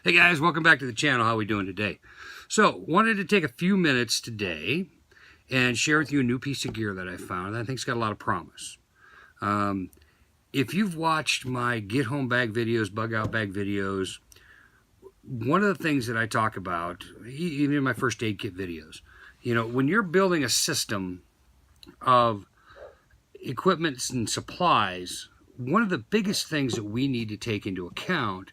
Hey guys, welcome back to the channel. How are we doing today? So, wanted to take a few minutes today and share with you a new piece of gear that I found that I think's got a lot of promise. If you've watched my get home bag videos, bug out bag videos, one of the things that I talk about, even in my first aid kit videos, when you're building a system of equipment and supplies, one of the biggest things that we need to take into account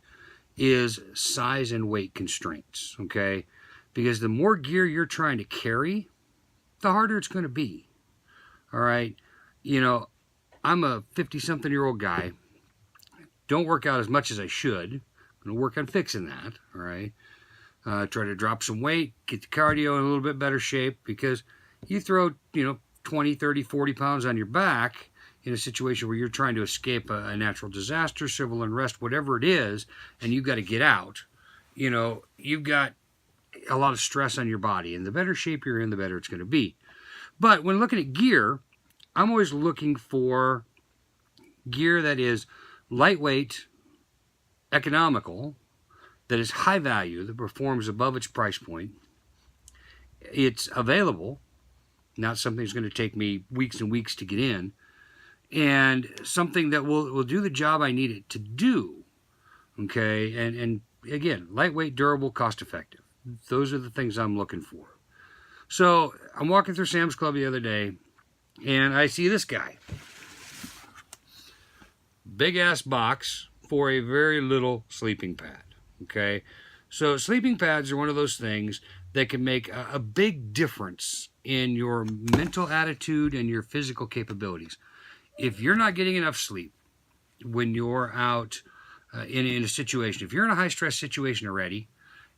is size and weight constraints, okay? Because the more gear you're trying to carry, the harder it's going to be, all right? I'm a 50-something-year-old guy. Don't work out as much as I should. I'm going to work on fixing that, all right? Try to drop some weight, get the cardio in a little bit better shape, because you throw, 20, 30, 40 pounds on your back in a situation where you're trying to escape a natural disaster, civil unrest, whatever it is, and you've got to get out, you've got a lot of stress on your body, and the better shape you're in, the better it's going to be. But when looking at gear, I'm always looking for gear that is lightweight, economical, that is high value, that performs above its price point. It's available, not something that's going to take me weeks and weeks to get in, and something that will do the job I need it to do, okay? And again, lightweight, durable, cost-effective. Those are the things I'm looking for. So I'm walking through Sam's Club the other day, and I see this guy. Big-ass box for a very little sleeping pad, okay? So sleeping pads are one of those things that can make a big difference in your mental attitude and your physical capabilities. If you're not getting enough sleep when you're out in a situation, if you're in a high-stress situation already,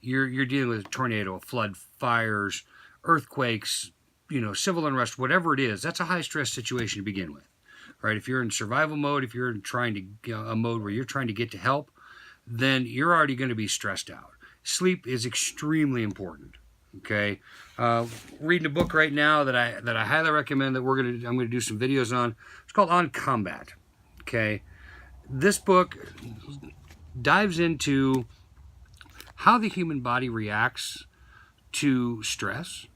you're dealing with a tornado, a flood, fires, earthquakes, civil unrest, whatever it is, that's a high-stress situation to begin with, right? If you're in survival mode, if you're in a mode where you're trying to get to help, then you're already going to be stressed out. Sleep is extremely important. Okay, reading a book right now that I highly recommend that I'm going to do some videos on. It's called On Combat. Okay, this book dives into how the human body reacts to stress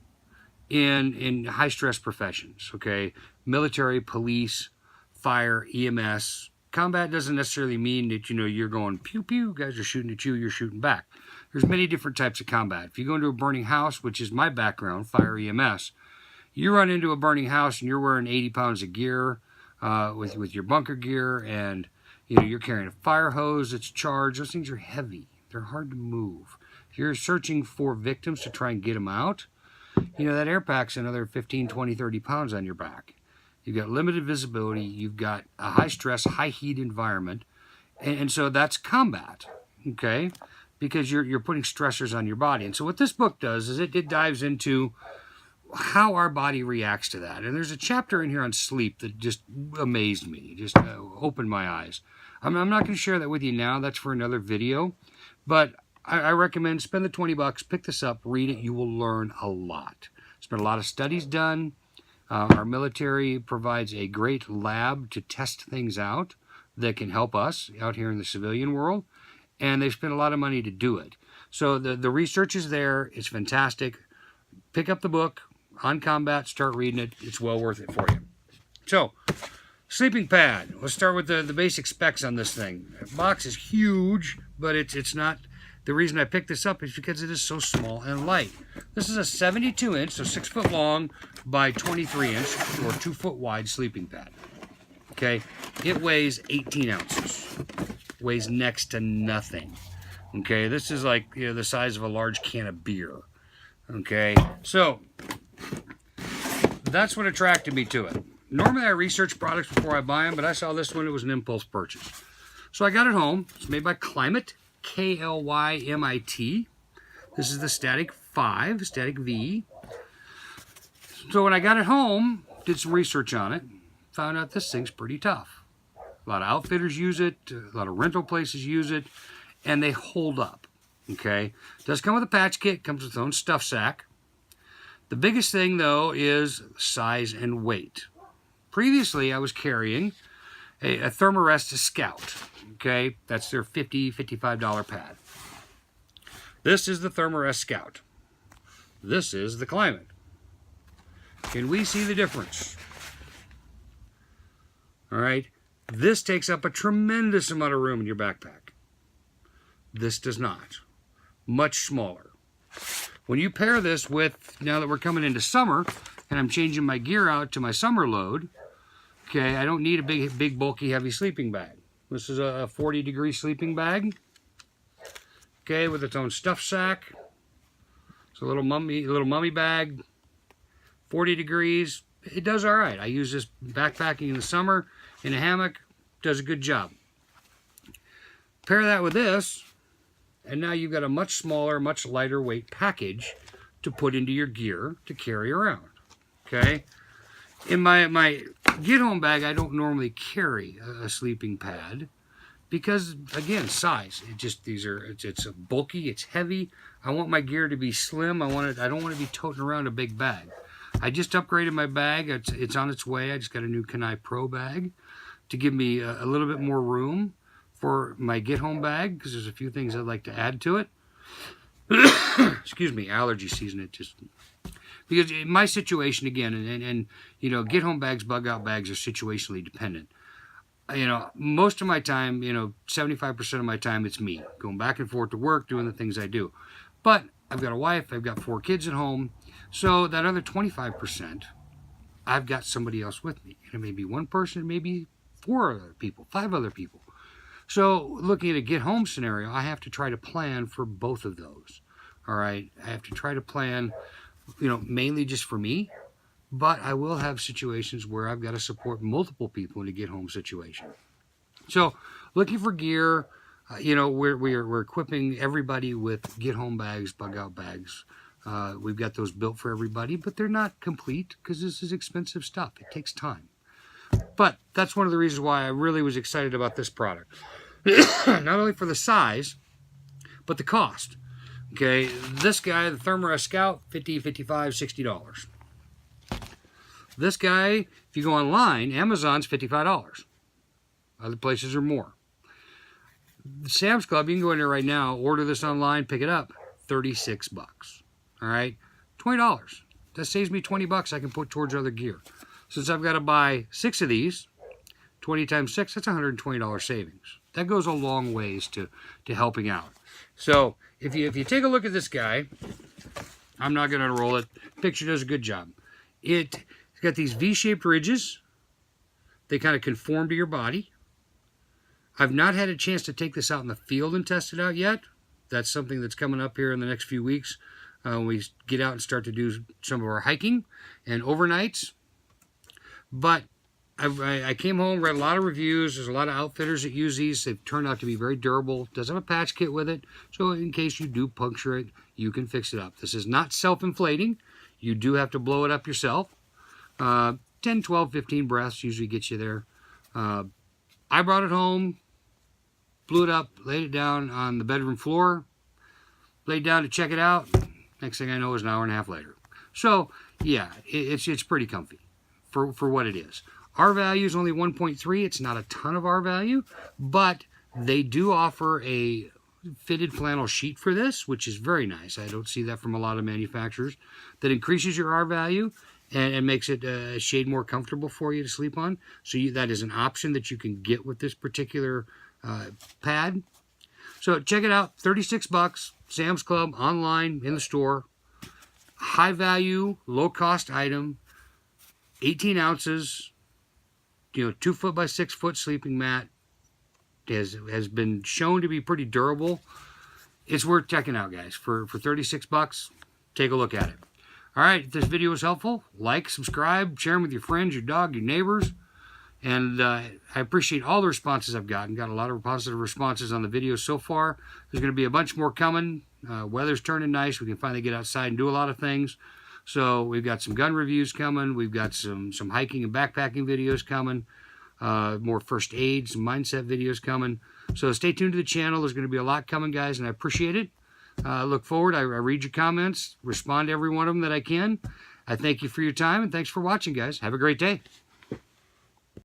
in high stress professions. Okay, military, police, fire, EMS. Combat doesn't necessarily mean that you're going pew pew. Guys are shooting at you, you're shooting back. There's many different types of combat. If you go into a burning house, which is my background, fire EMS, you run into a burning house and you're wearing 80 pounds of gear with your bunker gear, and you're carrying a fire hose that's charged. Those things are heavy. They're hard to move. If you're searching for victims to try and get them out, that air pack's another 15, 20, 30 pounds on your back. You've got limited visibility. You've got a high stress, high heat environment. And so that's combat, okay? Because you're putting stressors on your body. And so what this book does is it dives into how our body reacts to that. And there's a chapter in here on sleep that just amazed me, just opened my eyes. I'm not going to share that with you now. That's for another video. But I recommend spend the 20 bucks, pick this up, read it. You will learn a lot. There's been a lot of studies done. Our military provides a great lab to test things out that can help us out here in the civilian world, and they've spent a lot of money to do it. So the research is there. It's fantastic. Pick up the book, On Combat, start reading it. It's well worth it for you. So, sleeping pad. Let's start with the basic specs on this thing. The box is huge, but it's not. The reason I picked this up is because it is so small and light. This is a 72-inch, so 6 foot long by 23-inch or 2 foot wide sleeping pad. Okay, it weighs 18 ounces. Weighs next to nothing. Okay, this is like the size of a large can of beer. Okay, so that's what attracted me to it. Normally I research products before I buy them, but I saw this one. It was an impulse purchase. So I got it home. It's made by Klymit. Klymit. This is the Static V. So when I got it home, did some research on it, found out this thing's pretty tough. A lot of outfitters use it, a lot of rental places use it, and they hold up, okay? It does come with a patch kit, comes with its own stuff sack. The biggest thing, though, is size and weight. Previously, I was carrying a Thermarest Scout. Okay, that's their $50, $55 pad. This is the Thermarest Scout. This is the Klymit. Can we see the difference? All right. This takes up a tremendous amount of room in your backpack. This does not. Much smaller. When you pair this with, now that we're coming into summer, and I'm changing my gear out to my summer load, okay, I don't need a big bulky, heavy sleeping bag. This is a 40-degree sleeping bag, okay, with its own stuff sack. It's a little mummy bag, 40 degrees. It does all right. I use this backpacking in the summer in a hammock. Does a good job. Pair that with this, and now you've got a much smaller, much lighter weight package to put into your gear to carry around. Okay? In my get-home bag, I don't normally carry a sleeping pad because, again, size. It's bulky, it's heavy. I want my gear to be slim. I don't want to be toting around a big bag. I just upgraded my bag. It's on its way. I just got a new Klymit Pro bag to give me a little bit more room for my get-home bag because there's a few things I'd like to add to it. Excuse me, allergy season. It just because in my situation again, and you know, get-home bags, bug-out bags are situationally dependent. You know, most of my time, 75% of my time, it's me going back and forth to work, doing the things I do. But I've got a wife, I've got 4 kids at home, so that other 25%, I've got somebody else with me. And it may be one person, it may be 4 other people, 5 other people. So looking at a get-home scenario, I have to try to plan for both of those. All right, I have to try to plan, mainly just for me. But I will have situations where I've got to support multiple people in a get-home situation. So, looking for gear, we're equipping everybody with get-home bags, bug-out bags. We've got those built for everybody, but they're not complete because this is expensive stuff. It takes time. But that's one of the reasons why I really was excited about this product. Not only for the size, but the cost. Okay, this guy, the Thermarest Scout, $50, $55, $60. This guy, if you go online, Amazon's $55. Other places are more. Sam's Club, you can go in there right now, order this online, pick it up, $36. All right, $20. That saves me $20 I can put towards other gear. Since I've got to buy 6 of these, 20 times 6, that's $120 savings. That goes a long ways to helping out. So if you take a look at this guy, I'm not going to roll it. Picture does a good job. It's got these V-shaped ridges. They kind of conform to your body. I've not had a chance to take this out in the field and test it out yet. That's something that's coming up here in the next few weeks. We get out and start to do some of our hiking and overnights. But I came home, read a lot of reviews. There's a lot of outfitters that use these. They've turned out to be very durable. Does have a patch kit with it. So in case you do puncture it, you can fix it up. This is not self-inflating. You do have to blow it up yourself. 10, 12, 15 breaths usually gets you there. I brought it home, blew it up, laid it down on the bedroom floor, laid down to check it out. Next thing I know is an hour and a half later. So, yeah, it's pretty comfy for what it is. R value is only 1.3. It's not a ton of R value, but they do offer a fitted flannel sheet for this, which is very nice. I don't see that from a lot of manufacturers. That increases your R value and makes it a shade more comfortable for you to sleep on. So that is an option that you can get with this particular pad. So check it out, $36, Sam's Club, online, in the store. High value, low cost item, 18 ounces, 2 foot by 6 foot sleeping mat. Has been shown to be pretty durable. It's worth checking out, guys. For $36, take a look at it. All right, if this video was helpful, like, subscribe, share them with your friends, your dog, your neighbors. And I appreciate all the responses I've gotten. Got a lot of positive responses on the videos so far. There's going to be a bunch more coming. Weather's turning nice. We can finally get outside and do a lot of things. So we've got some gun reviews coming. We've got some hiking and backpacking videos coming. More first aid, some mindset videos coming. So stay tuned to the channel. There's going to be a lot coming, guys, and I appreciate it. Look forward. I read your comments, respond to every one of them that I can. I thank you for your time, and thanks for watching, guys. Have a great day.